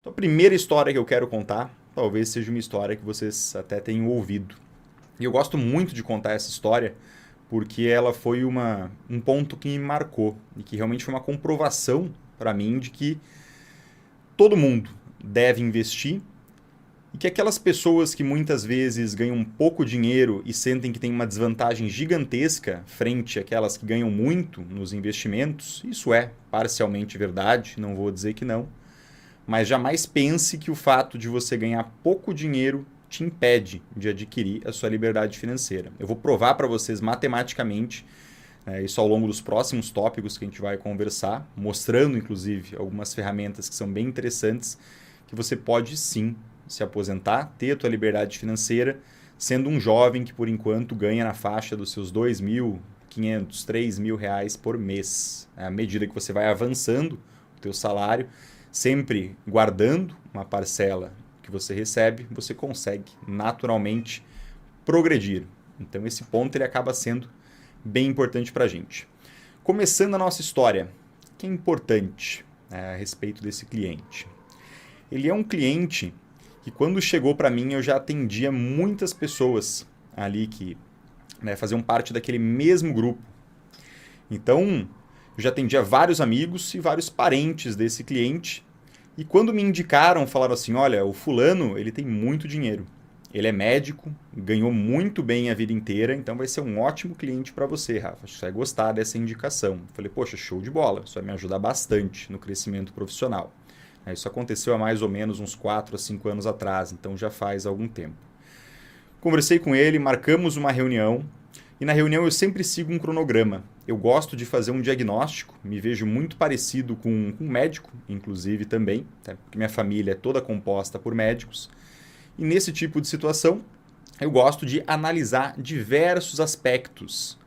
Então, a primeira história que eu quero contar, talvez seja uma história que vocês até tenham ouvido. E eu gosto muito de contar essa história porque ela foi um ponto que me marcou e que realmente foi uma comprovação para mim de que todo mundo deve investir e que aquelas pessoas que muitas vezes ganham pouco dinheiro e sentem que tem uma desvantagem gigantesca frente àquelas que ganham muito nos investimentos, isso é parcialmente verdade, não vou dizer que não, mas jamais pense que o fato de você ganhar pouco dinheiro te impede de adquirir a sua liberdade financeira. Eu vou provar para vocês matematicamente, isso ao longo dos próximos tópicos que a gente vai conversar, mostrando inclusive algumas ferramentas que são bem interessantes, que você pode sim se aposentar, ter a tua liberdade financeira, sendo um jovem que por enquanto ganha na faixa dos seus 2.500, 3.000 reais por mês. À medida que você vai avançando o teu salário, sempre guardando uma parcela que você recebe, você consegue naturalmente progredir. Então esse ponto ele acaba sendo bem importante para a gente. Começando a nossa história, o que é importante a respeito desse cliente? Ele é um cliente que quando chegou para mim eu já atendia muitas pessoas ali que faziam parte daquele mesmo grupo. Então, eu já atendia vários amigos e vários parentes desse cliente. E quando me indicaram, falaram assim: olha, o fulano ele tem muito dinheiro. Ele é médico, ganhou muito bem a vida inteira, então vai ser um ótimo cliente para você, Rafa. Acho que você vai gostar dessa indicação. Eu falei, poxa, show de bola. Isso vai me ajudar bastante no crescimento profissional. Isso aconteceu há mais ou menos uns 4 a 5 anos atrás, então já faz algum tempo. Conversei com ele, marcamos uma reunião. E na reunião eu sempre sigo um cronograma. Eu gosto de fazer um diagnóstico, me vejo muito parecido com um médico, inclusive também, porque minha família é toda composta por médicos. E nesse tipo de situação, eu gosto de analisar diversos aspectos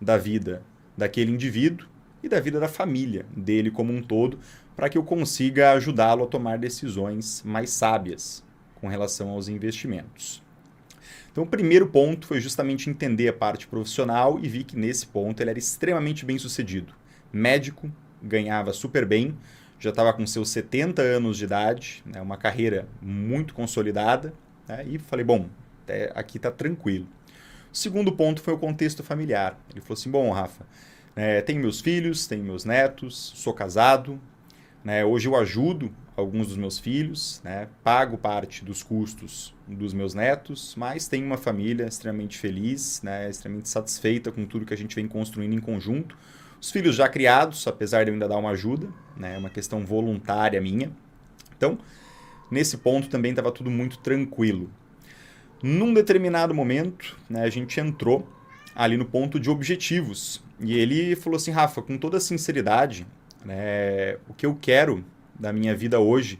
da vida daquele indivíduo e da vida da família dele como um todo, para que eu consiga ajudá-lo a tomar decisões mais sábias com relação aos investimentos. Então, o primeiro ponto foi justamente entender a parte profissional e vi que nesse ponto ele era extremamente bem sucedido. Médico, ganhava super bem, já estava com seus 70 anos de idade, uma carreira muito consolidada, e falei, bom, até aqui está tranquilo. O segundo ponto foi o contexto familiar. Ele falou assim, bom, Rafa, tenho meus filhos, tenho meus netos, sou casado, hoje eu ajudo alguns dos meus filhos, pago parte dos custos dos meus netos, mas tenho uma família extremamente feliz, extremamente satisfeita com tudo que a gente vem construindo em conjunto. Os filhos já criados, apesar de eu ainda dar uma ajuda, é uma questão voluntária minha. Então, nesse ponto também estava tudo muito tranquilo. Num determinado momento, a gente entrou ali no ponto de objetivos. E ele falou assim, Rafa, com toda sinceridade, o que eu quero da minha vida hoje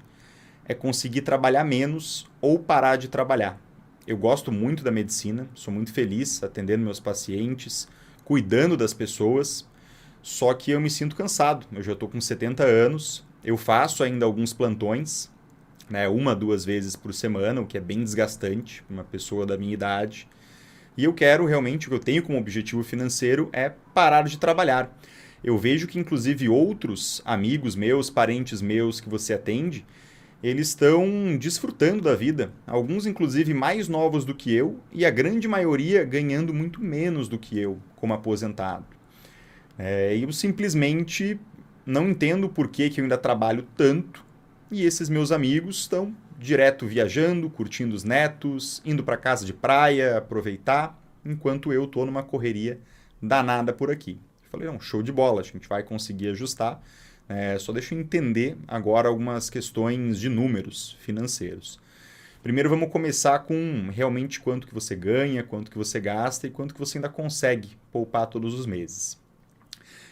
é conseguir trabalhar menos ou parar de trabalhar. Eu gosto muito da medicina, sou muito feliz atendendo meus pacientes, cuidando das pessoas, só que eu me sinto cansado. Eu já estou com 70 anos, eu faço ainda alguns plantões, 1, 2 vezes por semana, o que é bem desgastante para uma pessoa da minha idade. E eu quero realmente, o que eu tenho como objetivo financeiro é parar de trabalhar. Eu vejo que, inclusive, outros amigos meus, parentes meus que você atende, eles estão desfrutando da vida. Alguns, inclusive, mais novos do que eu e a grande maioria ganhando muito menos do que eu como aposentado. E eu simplesmente não entendo por que eu ainda trabalho tanto e esses meus amigos estão direto viajando, curtindo os netos, indo para casa de praia, aproveitar, enquanto eu estou numa correria danada por aqui. Falei, não, show de bola, a gente vai conseguir ajustar. Só deixa eu entender agora algumas questões de números financeiros. Primeiro vamos começar com realmente quanto que você ganha, quanto que você gasta e quanto que você ainda consegue poupar todos os meses.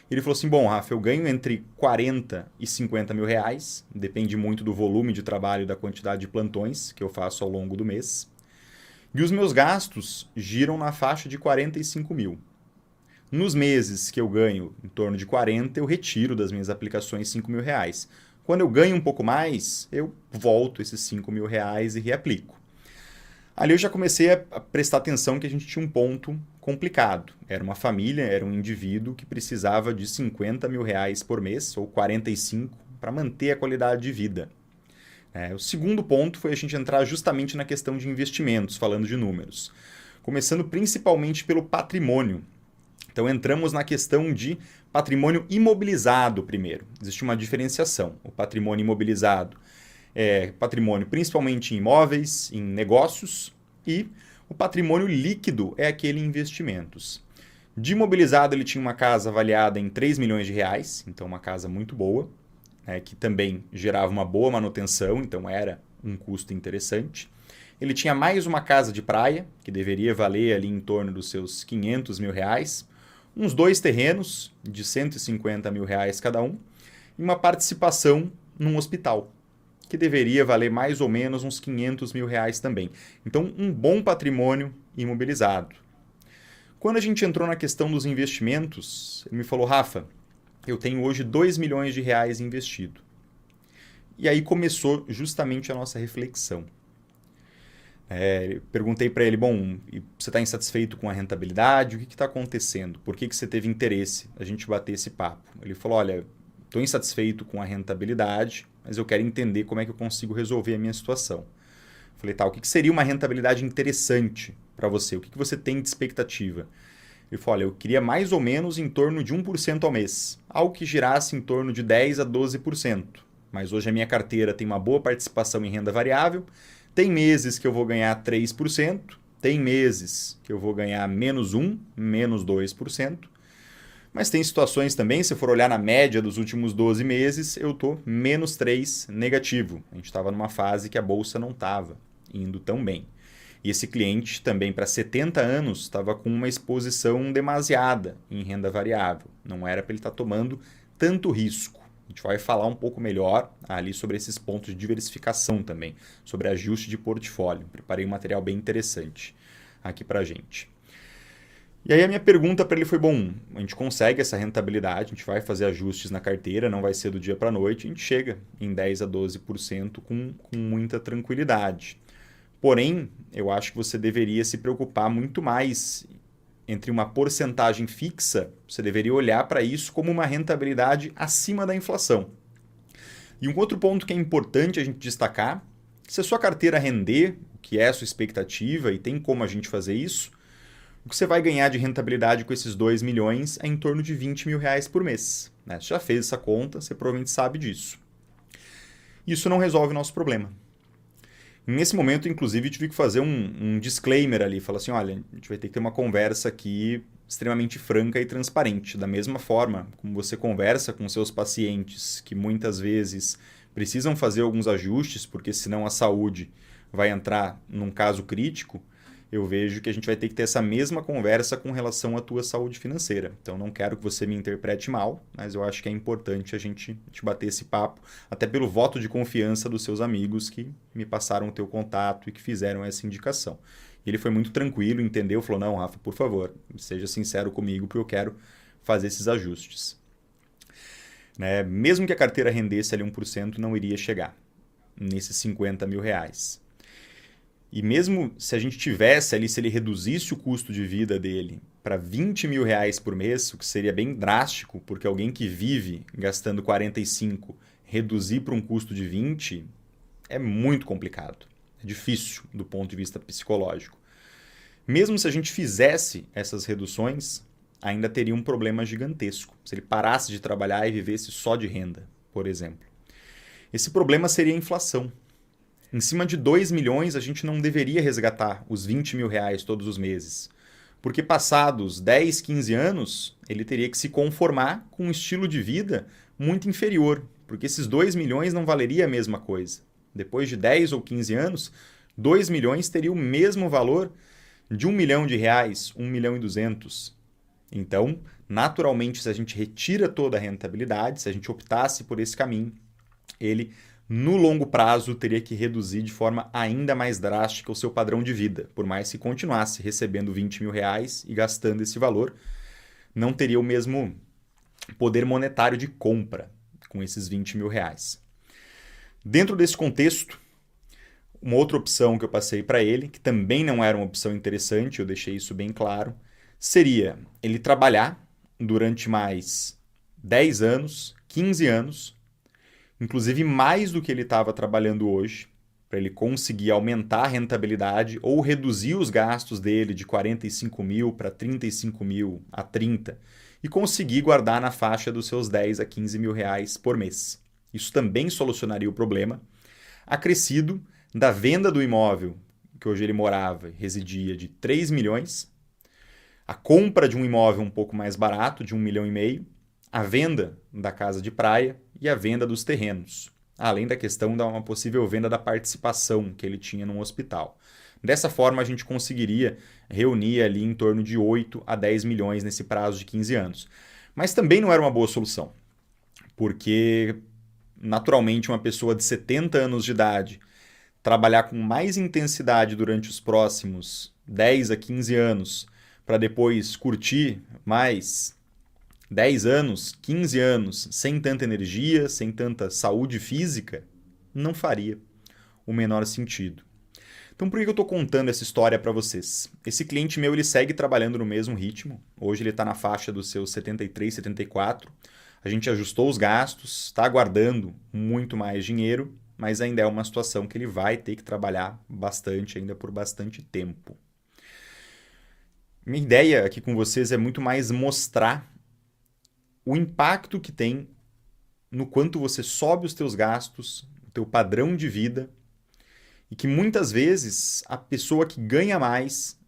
Ele falou assim, bom, Rafa, eu ganho entre 40 e 50 mil reais, depende muito do volume de trabalho e da quantidade de plantões que eu faço ao longo do mês. E os meus gastos giram na faixa de 45 mil. Nos meses que eu ganho em torno de 40, eu retiro das minhas aplicações 5 mil reais. Quando eu ganho um pouco mais, eu volto esses 5 mil reais e reaplico. Ali eu já comecei a prestar atenção que a gente tinha um ponto complicado. Era uma família, era um indivíduo que precisava de 50 mil reais por mês, ou 45, para manter a qualidade de vida. O segundo ponto foi a gente entrar justamente na questão de investimentos, falando de números. Começando principalmente pelo patrimônio. Então entramos na questão de patrimônio imobilizado primeiro. Existe uma diferenciação. O patrimônio imobilizado é patrimônio principalmente em imóveis, em negócios, e o patrimônio líquido é aquele em investimentos. De imobilizado ele tinha uma casa avaliada em 3 milhões de reais, então uma casa muito boa, que também gerava uma boa manutenção, então era um custo interessante. Ele tinha mais uma casa de praia, que deveria valer ali em torno dos seus 500 mil reais, uns 2 terrenos de 150 mil reais cada um, e uma participação num hospital, que deveria valer mais ou menos uns 500 mil reais também. Então, um bom patrimônio imobilizado. Quando a gente entrou na questão dos investimentos, ele me falou, Rafa, eu tenho hoje 2 milhões de reais investido. E aí começou justamente a nossa reflexão. Perguntei para ele, bom, você está insatisfeito com a rentabilidade? O que está acontecendo? Por que você teve interesse a gente bater esse papo? Ele falou, olha, estou insatisfeito com a rentabilidade, mas eu quero entender como é que eu consigo resolver a minha situação. Falei, tá, o que seria uma rentabilidade interessante para você? O que você tem de expectativa? Ele falou, olha, eu queria mais ou menos em torno de 1% ao mês, algo que girasse em torno de 10% a 12%. Mas hoje a minha carteira tem uma boa participação em renda variável, tem meses que eu vou ganhar 3%, tem meses que eu vou ganhar menos 1%, menos 2%, mas tem situações também, se for olhar na média dos últimos 12 meses, eu estou menos 3% negativo. A gente estava numa fase que a bolsa não estava indo tão bem. E esse cliente também, para 70 anos, estava com uma exposição demasiada em renda variável. Não era para ele estar tomando tanto risco. A gente vai falar um pouco melhor ali sobre esses pontos de diversificação também, sobre ajuste de portfólio. Preparei um material bem interessante aqui para a gente. E aí a minha pergunta para ele foi, bom, a gente consegue essa rentabilidade, a gente vai fazer ajustes na carteira, não vai ser do dia para a noite, a gente chega em 10% a 12% com muita tranquilidade. Porém, eu acho que você deveria se preocupar muito mais entre uma porcentagem fixa, você deveria olhar para isso como uma rentabilidade acima da inflação. E um outro ponto que é importante a gente destacar, se a sua carteira render, o que é a sua expectativa e tem como a gente fazer isso, o que você vai ganhar de rentabilidade com esses 2 milhões é em torno de 20 mil reais por mês. Você já fez essa conta, você provavelmente sabe disso. Isso não resolve o nosso problema. Nesse momento, inclusive, tive que fazer um disclaimer ali. Falar assim, olha, a gente vai ter que ter uma conversa aqui extremamente franca e transparente. Da mesma forma como você conversa com seus pacientes, que muitas vezes precisam fazer alguns ajustes, porque senão a saúde vai entrar num caso crítico, eu vejo que a gente vai ter que ter essa mesma conversa com relação à tua saúde financeira. Então, não quero que você me interprete mal, mas eu acho que é importante a gente bater esse papo, até pelo voto de confiança dos seus amigos que me passaram o teu contato e que fizeram essa indicação. E ele foi muito tranquilo, entendeu? Falou, não, Rafa, por favor, seja sincero comigo, porque eu quero fazer esses ajustes. Mesmo que a carteira rendesse ali 1%, não iria chegar nesses 50 mil reais. E mesmo se a gente tivesse ali, se ele reduzisse o custo de vida dele para 20 mil reais por mês, o que seria bem drástico, porque alguém que vive gastando 45, reduzir para um custo de 20, é muito complicado. É difícil do ponto de vista psicológico. Mesmo se a gente fizesse essas reduções, ainda teria um problema gigantesco. Se ele parasse de trabalhar e vivesse só de renda, por exemplo. Esse problema seria a inflação. Em cima de 2 milhões, a gente não deveria resgatar os 20 mil reais todos os meses. Porque passados 10, 15 anos, ele teria que se conformar com um estilo de vida muito inferior. Porque esses 2 milhões não valeria a mesma coisa. Depois de 10 ou 15 anos, 2 milhões teria o mesmo valor de 1 milhão de reais, 1 milhão e 200. Então, naturalmente, se a gente retira toda a rentabilidade, se a gente optasse por esse caminho, ele no longo prazo teria que reduzir de forma ainda mais drástica o seu padrão de vida. Por mais que continuasse recebendo 20 mil reais e gastando esse valor, não teria o mesmo poder monetário de compra com esses 20 mil reais. Dentro desse contexto, uma outra opção que eu passei para ele, que também não era uma opção interessante, eu deixei isso bem claro, seria ele trabalhar durante mais 10 anos, 15 anos, inclusive mais do que ele estava trabalhando hoje, para ele conseguir aumentar a rentabilidade ou reduzir os gastos dele de 45 mil para 35 mil a 30 e conseguir guardar na faixa dos seus 10 a 15 mil reais por mês. Isso também solucionaria o problema, acrescido da venda do imóvel que hoje ele morava e residia de 3 milhões, a compra de um imóvel um pouco mais barato, de 1,5 milhão, a venda da casa de praia e a venda dos terrenos, além da questão da uma possível venda da participação que ele tinha no hospital. Dessa forma, a gente conseguiria reunir ali em torno de 8 a 10 milhões nesse prazo de 15 anos. Mas também não era uma boa solução, porque naturalmente uma pessoa de 70 anos de idade trabalhar com mais intensidade durante os próximos 10 a 15 anos para depois curtir mais 10 anos, 15 anos sem tanta energia, sem tanta saúde física, não faria o menor sentido. Então por que eu estou contando essa história para vocês? Esse cliente meu ele segue trabalhando no mesmo ritmo. Hoje ele está na faixa dos seus 73, 74. A gente ajustou os gastos, está guardando muito mais dinheiro, mas ainda é uma situação que ele vai ter que trabalhar bastante, ainda por bastante tempo. Minha ideia aqui com vocês é muito mais mostrar o impacto que tem no quanto você sobe os teus gastos, o teu padrão de vida, e que muitas vezes a pessoa que ganha mais,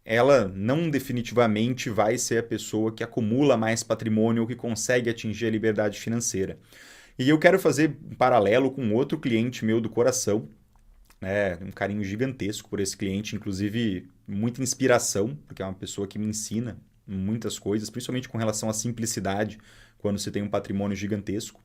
ela não definitivamente vai ser a pessoa que acumula mais patrimônio ou que consegue atingir a liberdade financeira. E eu quero fazer um paralelo com outro cliente meu do coração, né? Um carinho gigantesco por esse cliente, inclusive muita inspiração, porque é uma pessoa que me ensina muitas coisas, principalmente com relação à simplicidade, quando você tem um patrimônio gigantesco.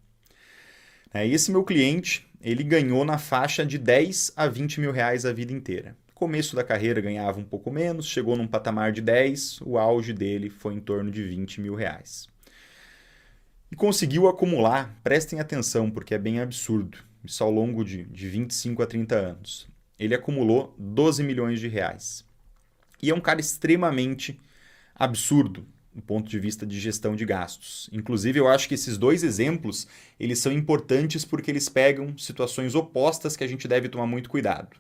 E esse meu cliente, ele ganhou na faixa de 10 a 20 mil reais a vida inteira. No começo da carreira ganhava um pouco menos, chegou num patamar de 10, o auge dele foi em torno de 20 mil reais. E conseguiu acumular, prestem atenção porque é bem absurdo, isso ao longo de 25 a 30 anos. Ele acumulou 12 milhões de reais. E é um cara extremamente absurdo do ponto de vista de gestão de gastos. Inclusive, eu acho que esses dois exemplos eles são importantes porque eles pegam situações opostas que a gente deve tomar muito cuidado.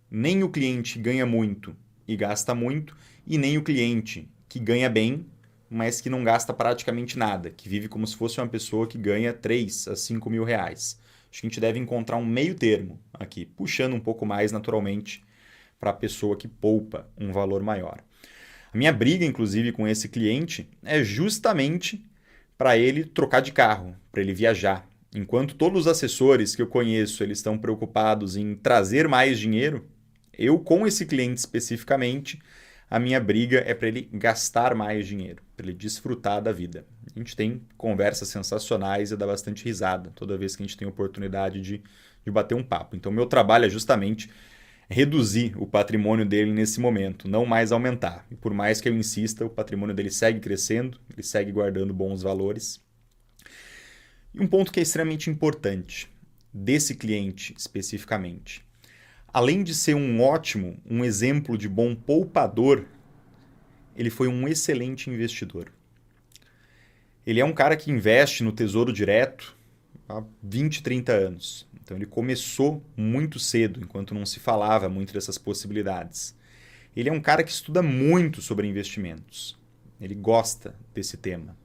Nem o cliente ganha muito e gasta muito, e nem o cliente que ganha bem, mas que não gasta praticamente nada, que vive como se fosse uma pessoa que ganha 3 a 5 mil reais. Acho que a gente deve encontrar um meio termo aqui, puxando um pouco mais naturalmente para a pessoa que poupa um valor maior. A minha briga, inclusive, com esse cliente é justamente para ele trocar de carro, para ele viajar. Enquanto todos os assessores que eu conheço eles estão preocupados em trazer mais dinheiro, eu, com esse cliente especificamente, a minha briga é para ele gastar mais dinheiro, para ele desfrutar da vida. A gente tem conversas sensacionais e dá bastante risada toda vez que a gente tem oportunidade de bater um papo. Então, meu trabalho é justamente reduzir o patrimônio dele nesse momento, não mais aumentar. E por mais que eu insista, o patrimônio dele segue crescendo, ele segue guardando bons valores. E um ponto que é extremamente importante desse cliente especificamente. Além de ser um exemplo de bom poupador, ele foi um excelente investidor. Ele é um cara que investe no Tesouro Direto há 20, 30 anos. Então ele começou muito cedo, enquanto não se falava muito dessas possibilidades. Ele é um cara que estuda muito sobre investimentos. Ele gosta desse tema.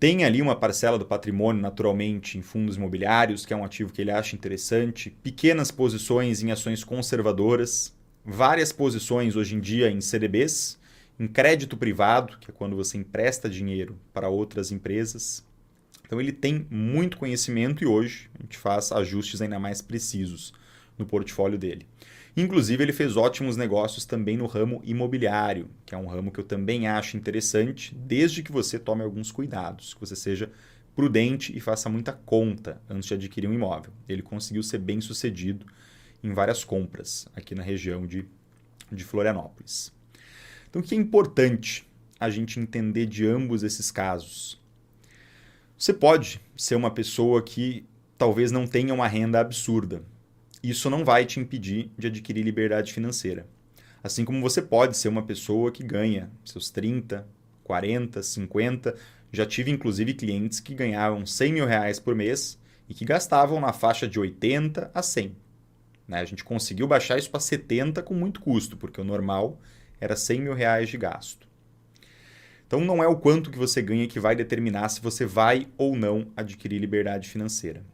Tem ali uma parcela do patrimônio, naturalmente, em fundos imobiliários, que é um ativo que ele acha interessante, pequenas posições em ações conservadoras, várias posições hoje em dia em CDBs, em crédito privado, que é quando você empresta dinheiro para outras empresas. Então ele tem muito conhecimento e hoje a gente faz ajustes ainda mais precisos no portfólio dele. Inclusive ele fez ótimos negócios também no ramo imobiliário, que é um ramo que eu também acho interessante, desde que você tome alguns cuidados, que você seja prudente e faça muita conta antes de adquirir um imóvel. Ele conseguiu ser bem sucedido em várias compras aqui na região de Florianópolis. Então o que é importante a gente entender de ambos esses casos? Você pode ser uma pessoa que talvez não tenha uma renda absurda. Isso não vai te impedir de adquirir liberdade financeira. Assim como você pode ser uma pessoa que ganha seus 30, 40, 50. Já tive inclusive clientes que ganhavam 100 mil reais por mês e que gastavam na faixa de 80 a 100. Né? A gente conseguiu baixar isso para 70 com muito custo, porque o normal era 100 mil reais de gasto. Então não é o quanto que você ganha que vai determinar se você vai ou não adquirir liberdade financeira.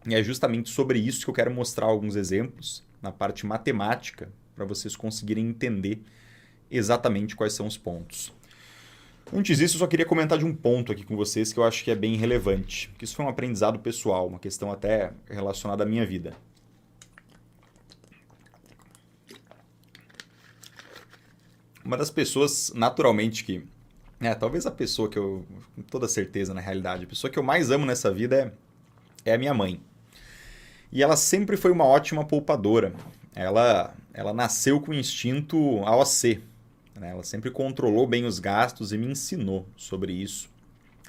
E é justamente sobre isso que eu quero mostrar alguns exemplos na parte matemática para vocês conseguirem entender exatamente quais são os pontos. Antes disso, eu só queria comentar de um ponto aqui com vocês que eu acho que é bem relevante. Que isso foi um aprendizado pessoal, uma questão até relacionada à minha vida. Uma das pessoas, naturalmente, que... talvez a pessoa que eu... Com toda certeza, na realidade, a pessoa que eu mais amo nessa vida é a minha mãe. E ela sempre foi uma ótima poupadora. Ela nasceu com o instinto AOC. Né? Ela sempre controlou bem os gastos e me ensinou sobre isso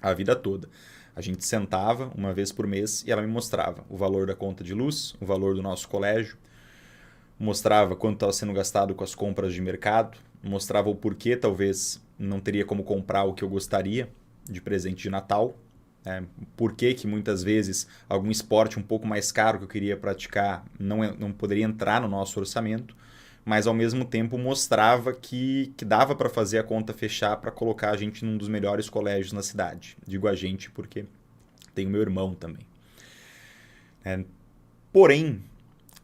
a vida toda. A gente sentava uma vez por mês e ela me mostrava o valor da conta de luz, o valor do nosso colégio, mostrava quanto estava sendo gastado com as compras de mercado, mostrava o porquê talvez não teria como comprar o que eu gostaria de presente de Natal, por que muitas vezes algum esporte um pouco mais caro que eu queria praticar não poderia entrar no nosso orçamento, mas ao mesmo tempo mostrava que dava para fazer a conta fechar para colocar a gente num dos melhores colégios na cidade. Digo a gente porque tem o meu irmão também. Porém,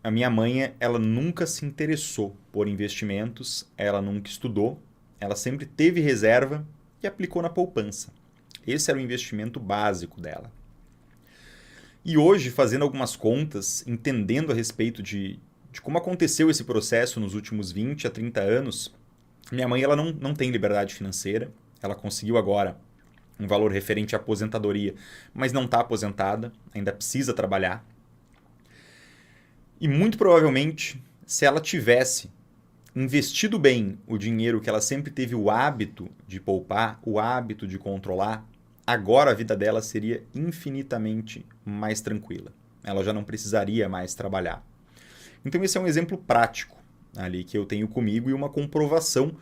a minha mãe, ela nunca se interessou por investimentos, ela nunca estudou, ela sempre teve reserva e aplicou na poupança. Esse era o investimento básico dela. E hoje, fazendo algumas contas, entendendo a respeito de como aconteceu esse processo nos últimos 20 a 30 anos, minha mãe ela não tem liberdade financeira, ela conseguiu agora um valor referente à aposentadoria, mas não está aposentada, ainda precisa trabalhar. E muito provavelmente, se ela tivesse investido bem o dinheiro que ela sempre teve o hábito de poupar, o hábito de controlar, agora a vida dela seria infinitamente mais tranquila. Ela já não precisaria mais trabalhar. Então esse é um exemplo prático ali que eu tenho comigo e uma comprovação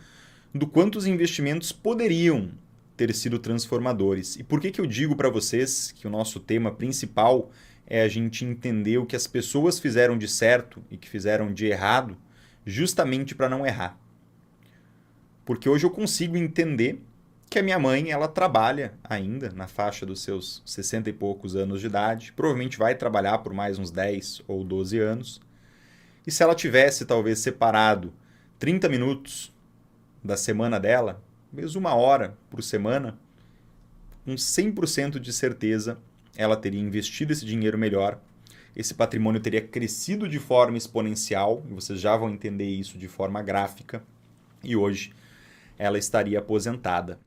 do quanto os investimentos poderiam ter sido transformadores. E por que eu digo para vocês que o nosso tema principal é a gente entender o que as pessoas fizeram de certo e que fizeram de errado, justamente para não errar. Porque hoje eu consigo entender que a minha mãe, ela trabalha ainda na faixa dos seus 60 e poucos anos de idade, provavelmente vai trabalhar por mais uns 10 ou 12 anos. E se ela tivesse talvez separado 30 minutos da semana dela, talvez 1 hora por semana, com 100% de certeza ela teria investido esse dinheiro melhor, esse patrimônio teria crescido de forma exponencial, e vocês já vão entender isso de forma gráfica, e hoje ela estaria aposentada.